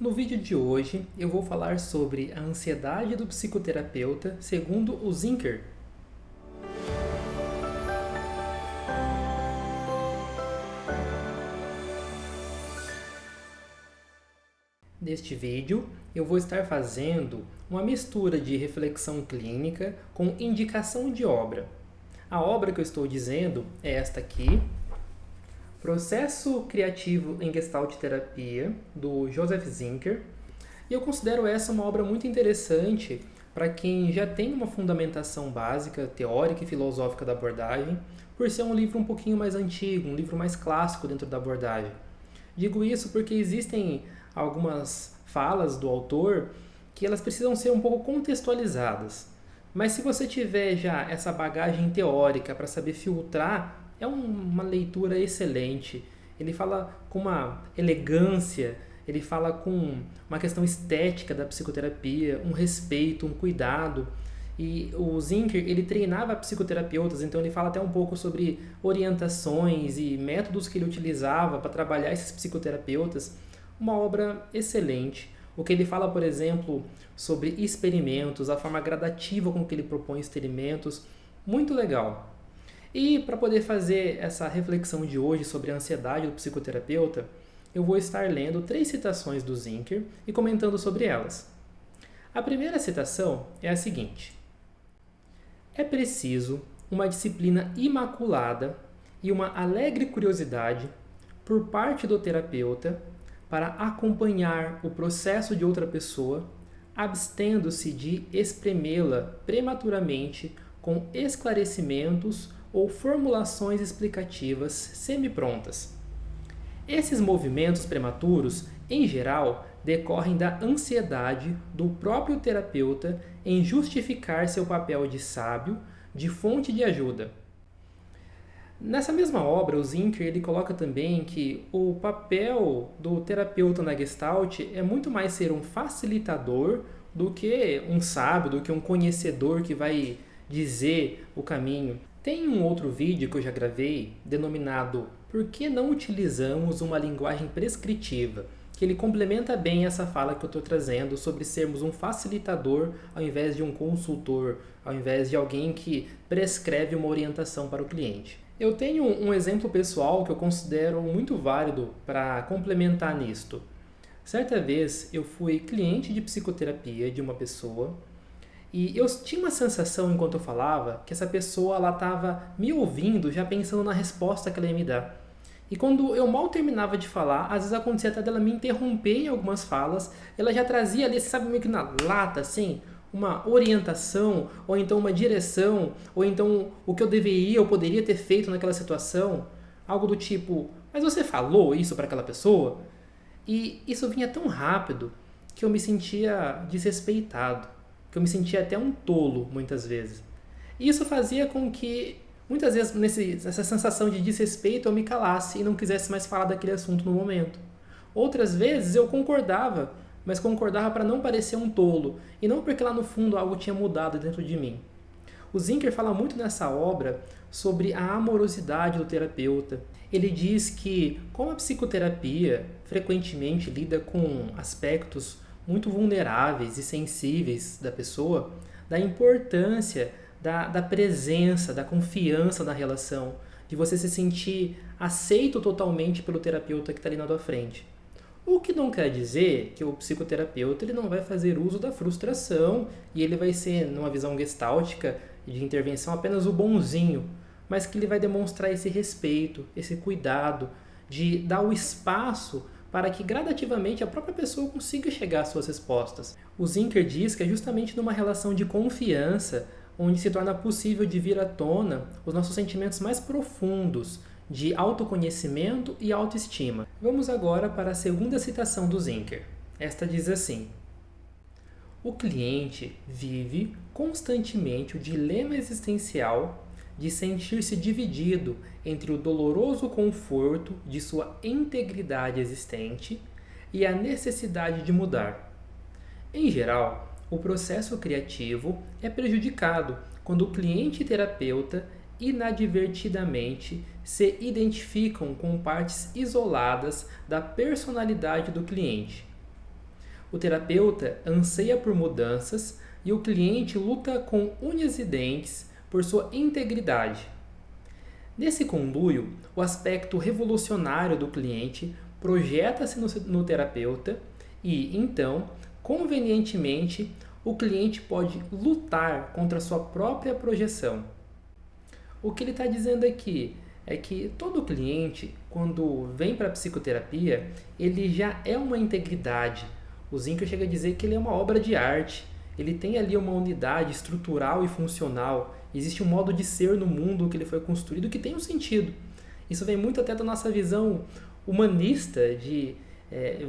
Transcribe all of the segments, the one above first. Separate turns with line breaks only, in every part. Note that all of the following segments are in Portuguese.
No vídeo de hoje eu vou falar sobre a ansiedade do psicoterapeuta segundo o Zinker. Neste vídeo eu vou estar fazendo uma mistura de reflexão clínica com indicação de obra. A obra que eu estou dizendo é esta aqui, Processo Criativo em Gestalt Terapia, do Joseph Zinker. E eu considero essa uma obra muito interessante para quem já tem uma fundamentação básica, teórica e filosófica da abordagem, por ser um livro um pouquinho mais antigo, um livro mais clássico dentro da abordagem. Digo isso porque existem algumas falas do autor que elas precisam ser um pouco contextualizadas. Mas se você tiver já essa bagagem teórica para saber filtrar, é uma leitura excelente. Ele fala com uma elegância, ele fala com uma questão estética da psicoterapia, um respeito, um cuidado. E o Zinker, ele treinava psicoterapeutas, então ele fala até um pouco sobre orientações e métodos que ele utilizava para trabalhar esses psicoterapeutas. Uma obra excelente. O que ele fala, por exemplo, sobre experimentos, a forma gradativa com que ele propõe experimentos, muito legal. E para poder fazer essa reflexão de hoje sobre a ansiedade do psicoterapeuta, eu vou estar lendo 3 citações do Zinker e comentando sobre elas. A primeira citação é a seguinte: é preciso uma disciplina imaculada e uma alegre curiosidade por parte do terapeuta para acompanhar o processo de outra pessoa, abstendo-se de espremê-la prematuramente com esclarecimentos ou formulações explicativas semi-prontas. Esses movimentos prematuros, em geral, decorrem da ansiedade do próprio terapeuta em justificar seu papel de sábio, de fonte de ajuda. Nessa mesma obra, o Zinker ele coloca também que o papel do terapeuta na Gestalt é muito mais ser um facilitador do que um sábio, do que um conhecedor que vai dizer o caminho. Tem um outro vídeo que eu já gravei, denominado Por que não utilizamos uma linguagem prescritiva? Que ele complementa bem essa fala que eu estou trazendo sobre sermos um facilitador ao invés de um consultor, ao invés de alguém que prescreve uma orientação para o cliente. Eu tenho um exemplo pessoal que eu considero muito válido para complementar nisto. Certa vez eu fui cliente de psicoterapia de uma pessoa e eu tinha uma sensação enquanto eu falava que essa pessoa estava me ouvindo já pensando na resposta que ela ia me dar. E quando eu mal terminava de falar, às vezes acontecia até dela me interromper em algumas falas, ela já trazia ali, sabe, meio que na lata, assim, uma orientação, ou então uma direção, ou então o que eu deveria ou poderia ter feito naquela situação, algo do tipo, mas você falou isso para aquela pessoa? E isso vinha tão rápido que eu me sentia desrespeitado, que eu me sentia até um tolo muitas vezes. E isso fazia com que muitas vezes nessa sensação de desrespeito eu me calasse e não quisesse mais falar daquele assunto no momento. Outras vezes eu concordava, mas concordava para não parecer um tolo e não porque lá no fundo algo tinha mudado dentro de mim. O Zinker fala muito nessa obra sobre a amorosidade do terapeuta. Ele diz que, como a psicoterapia frequentemente lida com aspectos muito vulneráveis e sensíveis da pessoa, da importância da presença, da confiança na relação, de você se sentir aceito totalmente pelo terapeuta que está ali na tua frente. O que não quer dizer que o psicoterapeuta ele não vai fazer uso da frustração e ele vai ser, numa visão gestáltica de intervenção, apenas o bonzinho, mas que ele vai demonstrar esse respeito, esse cuidado, de dar o espaço para que gradativamente a própria pessoa consiga chegar às suas respostas. O Zinker diz que é justamente numa relação de confiança onde se torna possível de vir à tona os nossos sentimentos mais profundos de autoconhecimento e autoestima. Vamos agora para a segunda citação do Zinker. Esta diz assim: o cliente vive constantemente o dilema existencial de sentir-se dividido entre o doloroso conforto de sua integridade existente e a necessidade de mudar. Em geral, o processo criativo é prejudicado quando o cliente e terapeuta inadvertidamente se identificam com partes isoladas da personalidade do cliente. O terapeuta anseia por mudanças e o cliente luta com unhas e dentes por sua integridade. Nesse conluio, o aspecto revolucionário do cliente projeta-se no terapeuta e, então, convenientemente, o cliente pode lutar contra a sua própria projeção. O que ele está dizendo aqui é que todo cliente, quando vem para a psicoterapia, ele já é uma integridade. O Zinker chega a dizer que ele é uma obra de arte. Ele tem ali uma unidade estrutural e funcional. Existe um modo de ser no mundo que ele foi construído que tem um sentido. Isso vem muito até da nossa visão humanista de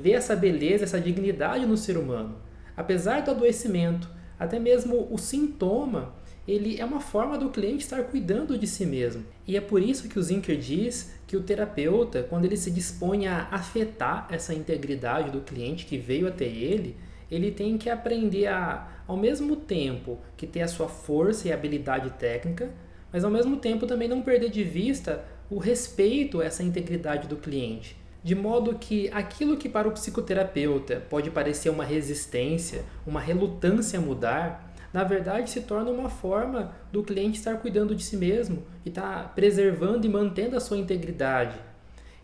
ver essa beleza, essa dignidade no ser humano. Apesar do adoecimento, até mesmo o sintoma, ele é uma forma do cliente estar cuidando de si mesmo. E é por isso que o Zinker diz que o terapeuta, quando ele se dispõe a afetar essa integridade do cliente que veio até ele tem que aprender ao mesmo tempo que ter a sua força e habilidade técnica, mas ao mesmo tempo também não perder de vista o respeito a essa integridade do cliente. De modo que aquilo que para o psicoterapeuta pode parecer uma resistência, uma relutância a mudar, na verdade se torna uma forma do cliente estar cuidando de si mesmo e estar preservando e mantendo a sua integridade.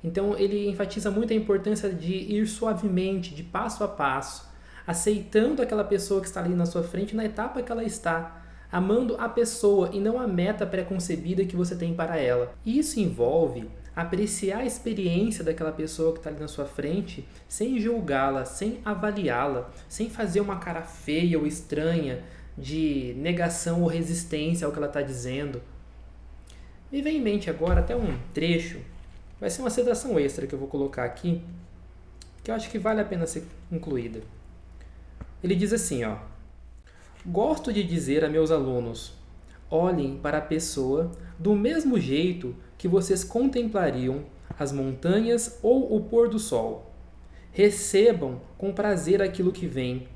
Então ele enfatiza muito a importância de ir suavemente, de passo a passo, aceitando aquela pessoa que está ali na sua frente na etapa que ela está, amando a pessoa e não a meta pré-concebida que você tem para ela. E isso envolve apreciar a experiência daquela pessoa que está ali na sua frente, sem julgá-la, sem avaliá-la, sem fazer uma cara feia ou estranha de negação ou resistência ao que ela está dizendo. Me vem em mente agora até um trecho, vai ser uma citação extra que eu vou colocar aqui, que eu acho que vale a pena ser incluída. Ele diz assim, ó: gosto de dizer a meus alunos, olhem para a pessoa do mesmo jeito que vocês contemplariam as montanhas ou o pôr do sol. Recebam com prazer aquilo que vem.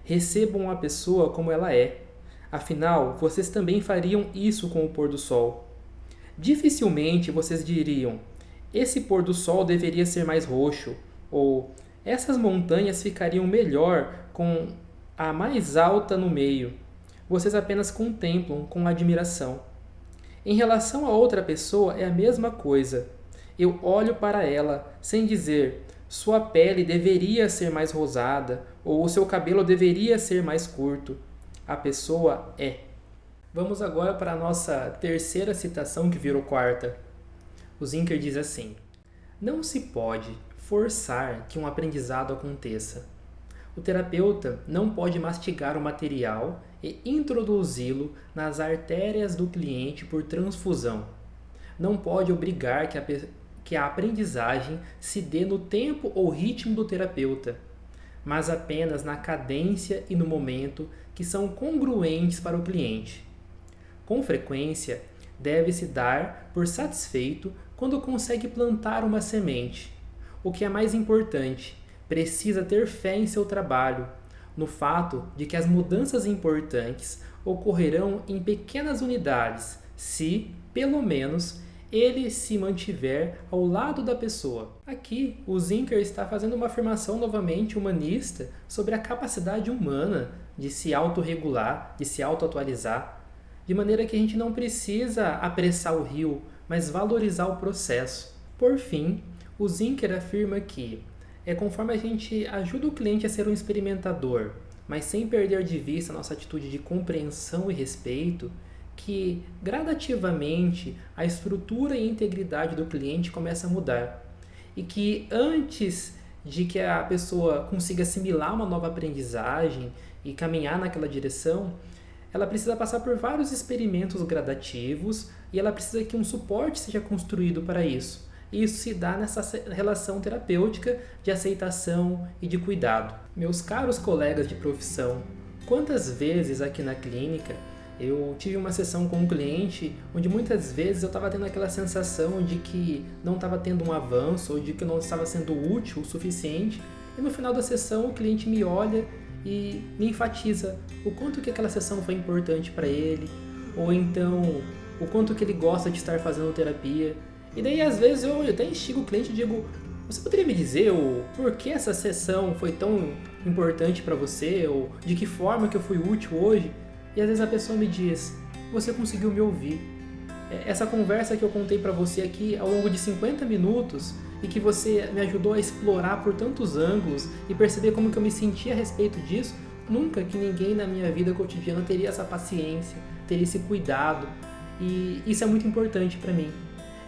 Recebam a pessoa como ela é. Afinal, vocês também fariam isso com o pôr do sol. Dificilmente vocês diriam, esse pôr do sol deveria ser mais roxo, ou essas montanhas ficariam melhor com a mais alta no meio. Vocês apenas contemplam com admiração. Em relação a outra pessoa é a mesma coisa. Eu olho para ela sem dizer, sua pele deveria ser mais rosada ou o seu cabelo deveria ser mais curto. A pessoa é. Vamos agora para a nossa terceira citação que virou quarta. O Zinker diz assim: não se pode forçar que um aprendizado aconteça. O terapeuta não pode mastigar o material e introduzi-lo nas artérias do cliente por transfusão. Não pode obrigar que a aprendizagem se dê no tempo ou ritmo do terapeuta, mas apenas na cadência e no momento que são congruentes para o cliente. Com frequência, deve-se dar por satisfeito quando consegue plantar uma semente. O que é mais importante, precisa ter fé em seu trabalho, no fato de que as mudanças importantes ocorrerão em pequenas unidades, se, pelo menos, ele se mantiver ao lado da pessoa. Aqui, o Zinker está fazendo uma afirmação novamente humanista sobre a capacidade humana de se autorregular, de se autoatualizar, de maneira que a gente não precisa apressar o rio, mas valorizar o processo. Por fim, o Zinker afirma que conforme a gente ajuda o cliente a ser um experimentador, mas sem perder de vista a nossa atitude de compreensão e respeito, que gradativamente a estrutura e integridade do cliente começa a mudar. E que antes de que a pessoa consiga assimilar uma nova aprendizagem e caminhar naquela direção, ela precisa passar por vários experimentos gradativos e ela precisa que um suporte seja construído para isso. E isso se dá nessa relação terapêutica de aceitação e de cuidado. Meus caros colegas de profissão, quantas vezes aqui na clínica eu tive uma sessão com um cliente onde muitas vezes eu estava tendo aquela sensação de que não estava tendo um avanço ou de que não estava sendo útil o suficiente e no final da sessão o cliente me olha e me enfatiza o quanto que aquela sessão foi importante para ele ou então o quanto que ele gosta de estar fazendo terapia. E daí às vezes eu até instigo o cliente e digo, Você poderia me dizer o porquê essa sessão foi tão importante para você, ou de que forma que eu fui útil hoje? E às vezes a pessoa me diz, você conseguiu me ouvir. Essa conversa que eu contei para você aqui ao longo de 50 minutos e que você me ajudou a explorar por tantos ângulos e perceber como que eu me sentia a respeito disso, nunca que ninguém na minha vida cotidiana teria essa paciência, teria esse cuidado. E isso é muito importante para mim.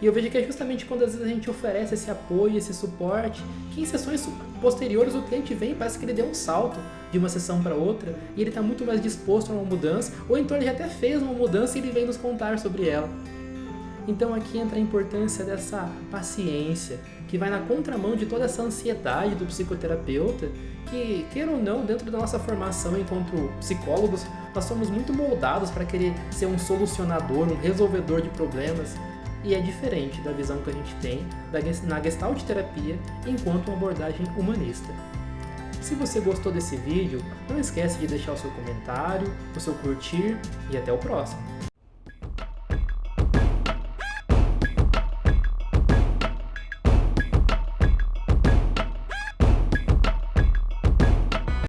E eu vejo que é justamente quando às vezes a gente oferece esse apoio, esse suporte, que em sessões posteriores o cliente vem e parece que ele deu um salto de uma sessão para outra e ele está muito mais disposto a uma mudança, ou então ele já até fez uma mudança e ele vem nos contar sobre ela. Então aqui entra a importância dessa paciência, que vai na contramão de toda essa ansiedade do psicoterapeuta, que, queira ou não, dentro da nossa formação enquanto psicólogos, nós somos muito moldados para querer ser um solucionador, um resolvedor de problemas, e é diferente da visão que a gente tem na Gestalt terapia enquanto uma abordagem humanista. Se você gostou desse vídeo, não esquece de deixar o seu comentário, o seu curtir e até o próximo.